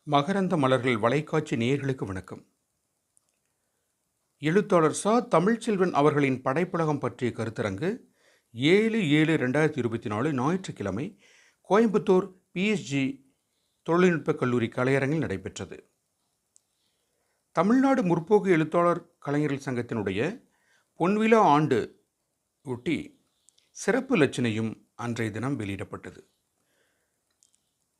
மகரந்த மலர்கள் வலைக்காட்சி நேயர்களுக்கு வணக்கம். எழுத்தாளர் தமிழ்ச்செல்வன் அவர்களின் படைப்புலகம் பற்றிய கருத்தரங்கு 7/7/2024 ஞாயிற்றுக்கிழமை கோயம்புத்தூர் PSG தொழில்நுட்பக் கல்லூரி கலையரங்கில் நடைபெற்றது. தமிழ்நாடு முற்போக்கு எழுத்தாளர் கலைஞர்கள் சங்கத்தினுடைய பொன்விழா ஆண்டு ஒட்டி சிறப்பு இலச்சினையும் அன்றைய தினம் வெளியிடப்பட்டது.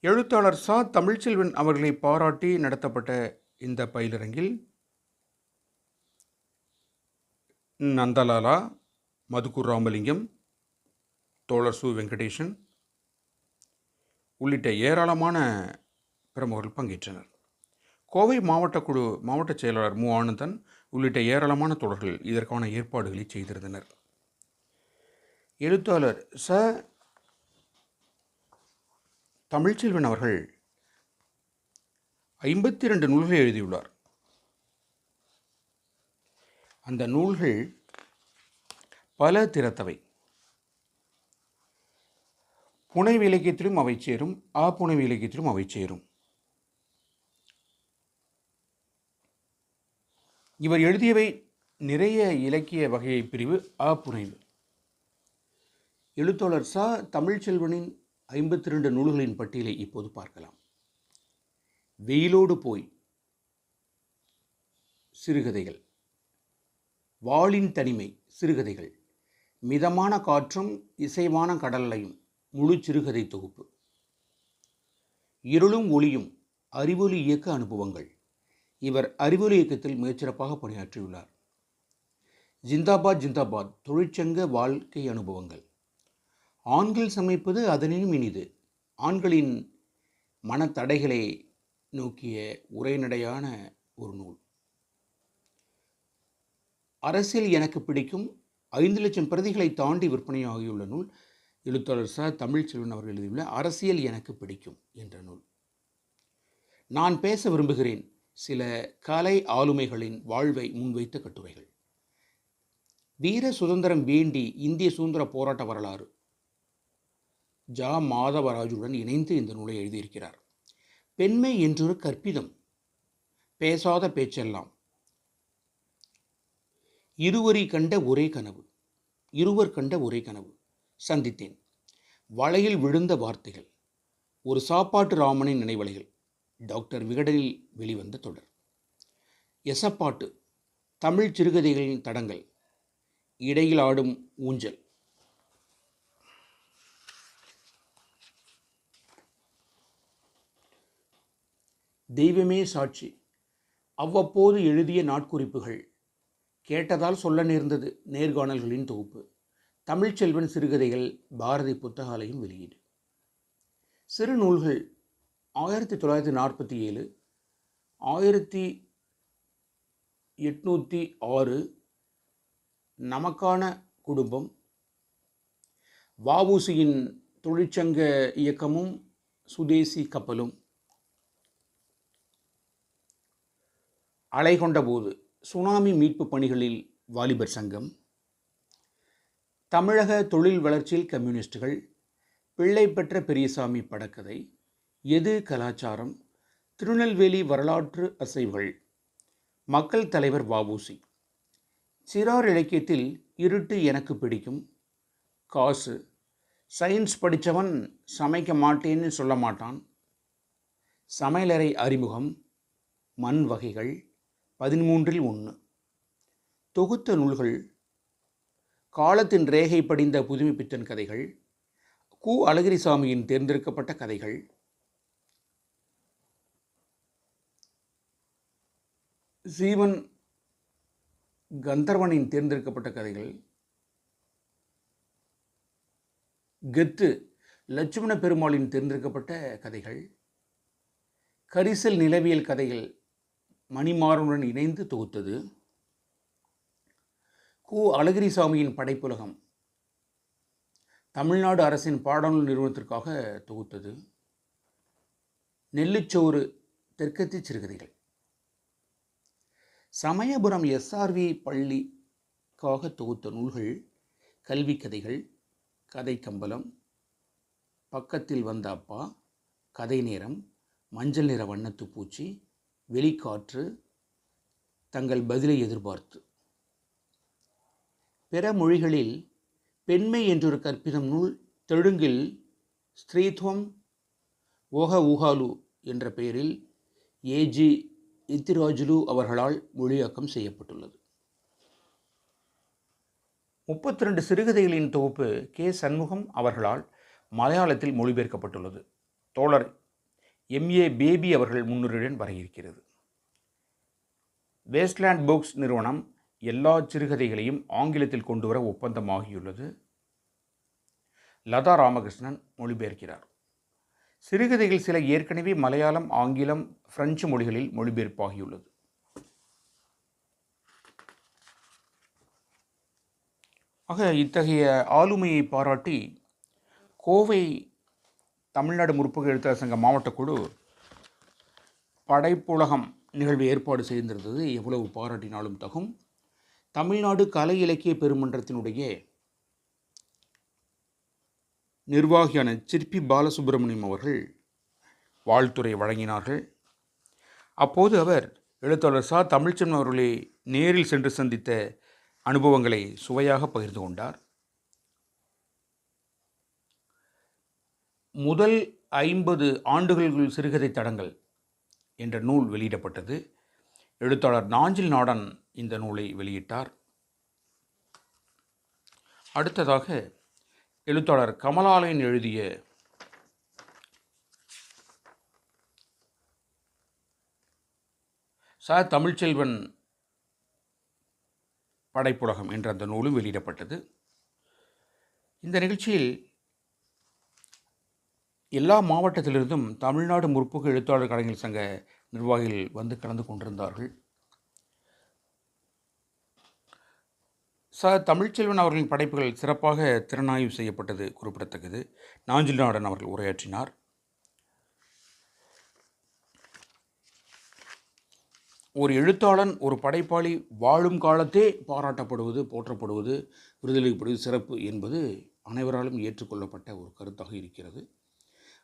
எழுத்தாளர் தமிழ்ச்செல்வன் அவர்களை பாராட்டி நடத்தப்பட்ட இந்த பயிலரங்கில் நந்தலாலா, மதுக்கூர் ராமலிங்கம், தோழர் சு வெங்கடேசன் உள்ளிட்ட ஏராளமான பிரமுகர்கள் பங்கேற்றனர். கோவை மாவட்ட செயலாளர் மு ஆனந்தன் உள்ளிட்ட ஏராளமான தோழர்கள் இதற்கான ஏற்பாடுகளை செய்திருந்தனர். எழுத்தாளர் தமிழ்ச்செல்வன் அவர்கள் 52 நூல்களை எழுதியுள்ளார். அந்த நூல்கள் பல திறத்தவை. புனைவு இலக்கியத்திலும் அவை சேரும், புனைவு இலக்கியத்திலும் அவை சேரும். இவர் எழுதியவை நிறைய இலக்கிய வகையை பிரிவு புனைவு. எழுத்தாளர் தமிழ்ச்செல்வனின் 52 நூல்களின் பட்டியலை இப்போது பார்க்கலாம். வெயிலோடு போய் சிறுகதைகள், வாளின் தனிமை சிறுகதைகள், மிதமான காற்றும் இசைவான கடலையும் முழு சிறுகதை தொகுப்பு, இருளும் ஒளியும் அறிவொலி இயக்க அனுபவங்கள். இவர் அறிவொலி இயக்கத்தில் மிகச்சிறப்பாக பணியாற்றியுள்ளார். ஜிந்தாபாத் ஜிந்தாபாத் தொழிற்சங்க வாழ்க்கை அனுபவங்கள், ஆண்கள் சமைப்பது அதனினும் இனிது, ஆண்களின் மனத்தடைகளை நோக்கிய உரைநடையான ஒரு நூல். அரசியல் எனக்கு பிடிக்கும் 5 லட்சம் பிரதிகளை தாண்டி விற்பனையாகியுள்ள நூல். எழுத்தாளர் தமிழ்ச்செல்வன் அவர்கள் எழுதியுள்ள அரசியல் எனக்கு பிடிக்கும் என்ற நூல். நான் பேச விரும்புகிறேன், சில கலை ஆளுமைகளின் வாழ்வை முன்வைத்த கட்டுரைகள். வீர சுதந்திரம் வேண்டி இந்திய சுதந்திர போராட்ட வரலாறு. மாதவராஜுடன் இணைந்து இந்த நூலை எழுதியிருக்கிறார். பெண்மை என்றொரு கற்பிதம், பேசாத பேச்செல்லாம், இருவர் கண்ட ஒரே கனவு, சந்தித்தேன், வலையில் விழுந்த வார்த்தைகள், ஒரு சாப்பாட்டு ராமனின் நினைவலைகள், டாக்டர் விகடனில் வெளிவந்த தொடர், எசப்பாட்டு, தமிழ் சிறுகதைகளின் தடங்கள், இடையில் ஆடும் ஊஞ்சல், தெய்வமே சாட்சி, அவ்வப்போது எழுதிய நாட்குறிப்புகள், கேட்டதால் சொல்ல நேர்ந்தது நேர்காணல்களின் தொகுப்பு, தமிழ்ச்செல்வன் சிறுகதைகள் பாரதி புத்தகாலயம் வெளியீடு. சிறு நூல்கள் 1947, 1806 நமக்கான குடும்பம், வ.உ.சியின் தொழிற்சங்க இயக்கமும் சுதேசி கப்பலும், அலை கொண்ட போது, சுனாமி மீட்பு பணிகளில் வாலிபர் சங்கம், தமிழக தொழில் வளர்ச்சியில் கம்யூனிஸ்டுகள், பிள்ளை பெற்ற பெரியசாமி படக்கதை, எது கலாச்சாரம், திருநெல்வேலி வரலாற்று அசைவுகள், மக்கள் தலைவர் வ.உ.சி. சிறார் இலக்கியத்தில் இருட்டு எனக்கு பிடிக்கும், காசு, சயின்ஸ் படித்தவன் சமைக்க மாட்டேன்னு சொல்ல மாட்டான், சமையலறை அறிமுகம், மண் வகைகள், 13ல் 1. தொகுத்த நூல்கள், காலத்தின் ரேகை படிந்த புதுமைப்பித்தன் கதைகள், கு. அழகிரிசாமியின் தேர்ந்தெடுக்கப்பட்ட கதைகள், சீவன் கந்தர்வனின் தேர்ந்தெடுக்கப்பட்ட கதைகள், கெத்து லட்சுமண பெருமாளின் தேர்ந்தெடுக்கப்பட்ட கதைகள், கரிசல் நிலவியல் கதைகள் மணிமாறனுடன் இணைந்து தொகுத்தது, கு. அழகிரிசாமியின் படைப்புலகம் தமிழ்நாடு அரசின் பாடநூல் நிறுவனத்திற்காக தொகுத்தது, நெல்லுச்சோறு தெற்கத்தி சிறுகதைகள், சமயபுரம் SRV பள்ளிக்காக தொகுத்த நூல்கள், கல்வி கதைகள், கதை கம்பலம், பக்கத்தில் வந்த அப்பா, கதை நேரம், மஞ்சள் நிற வண்ணத்து பூச்சி, வெளிக்காற்று, தங்கள் பதிலை எதிர்பார்த்து. பிற மொழிகளில் பெண்மை என்றொரு கற்பிதம் நூல் தெலுங்கில் ஸ்திரீத்வம் ஓக ஊகாலு என்ற பெயரில் ஏஜி இத்திராஜுலு அவர்களால் மொழியாக்கம் செய்யப்பட்டுள்ளது. 32 சிறுகதைகளின் தொகுப்பு கே. சண்முகம் அவர்களால் மலையாளத்தில் மொழிபெயர்க்கப்பட்டுள்ளது. தோழர் M.A. பேபி அவர்கள் முன்னுரையுடன் வர இருக்கிறது. வேஸ்ட்லேண்ட் புக்ஸ் நிறுவனம் எல்லா சிறுகதைகளையும் ஆங்கிலத்தில் கொண்டு வர ஒப்பந்தமாகியுள்ளது. லதா ராமகிருஷ்ணன் மொழிபெயர்க்கிறார். சிறுகதைகள் சில ஏற்கனவே மலையாளம், ஆங்கிலம், பிரெஞ்சு மொழிகளில் மொழிபெயர்ப்பாகியுள்ளது. ஆக இத்தகைய ஆளுமையை பாராட்டி கோவை தமிழ்நாடு முற்போக்கு எழுத்தாளர் சங்க மாவட்ட குழு படைப்புலகம் நிகழ்வு ஏற்பாடு செய்திருந்தது. எவ்வளவு பாராட்டினாலும் தகும். தமிழ்நாடு கலை இலக்கிய பெருமன்றத்தினுடைய நிர்வாகியான சிற்பி பாலசுப்ரமணியம் அவர்கள் வாழ்த்துரை வழங்கினார்கள். அப்போது அவர் எழுத்தாளர் ச. தமிழ்ச்செல்வன் அவர்களை நேரில் சென்று சந்தித்த அனுபவங்களை சுவையாக பகிர்ந்து கொண்டார். முதல் 50 ஆண்டுகளுக்குள் சிறுகதை தடங்கள் என்ற நூல் வெளியிடப்பட்டது. எழுத்தாளர் நாஞ்சில் நாடன் இந்த நூலை வெளியிட்டார். அடுத்ததாக எழுத்தாளர் கமலாலயன் எழுதிய ச. தமிழ்ச்செல்வன் படைப்புலகம் என்ற அந்த நூலும் வெளியிடப்பட்டது. இந்த நிகழ்ச்சியில் எல்லா மாவட்டத்திலிருந்தும் தமிழ்நாடு முற்போக்கு எழுத்தாளர் கலைஞர் சங்க நிர்வாகிகள் வந்து கலந்து கொண்டிருந்தார்கள். ச. தமிழ்ச்செல்வன் அவர்களின் படைப்புகள் சிறப்பாக திறனாய்வு செய்யப்பட்டது குறிப்பிடத்தக்கது. நாஞ்சில் நாடன் அவர்கள் உரையாற்றினார். ஒரு எழுத்தாளன், ஒரு படைப்பாளி வாழும் காலத்தே பாராட்டப்படுவது, போற்றப்படுவது, விருதளிக்கப்படுவது சிறப்பு என்பது அனைவராலும் ஏற்றுக்கொள்ளப்பட்ட ஒரு கருத்தாக இருக்கிறது.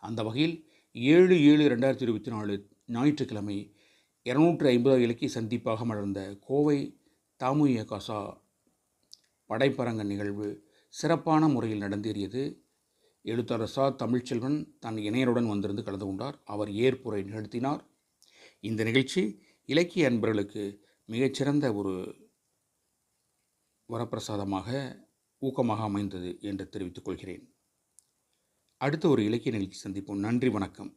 அந்த வகையில் 7/7/2024 ஞாயிற்றுக்கிழமை 250 இலக்கிய சந்திப்பாக மலர்ந்த கோவை தாமுயகசா படைப்பரங்க நிகழ்வு சிறப்பான முறையில் நடந்தேறியது. எழுத்தாளர் ச. தமிழ்ச்செல்வன் தன் இணையருடன் வந்திருந்து கலந்து கொண்டார். அவர் ஏற்புரை நிகழ்த்தினார். இந்த நிகழ்ச்சி இலக்கிய அன்பர்களுக்கு மிகச்சிறந்த ஒரு வரப்பிரசாதமாக, ஊக்கமாக அமைந்தது என்று தெரிவித்துக் கொள்கிறேன். அடுத்த ஒரு இலக்கிய நிகழ்ச்சி சந்திப்போம். நன்றி, வணக்கம்.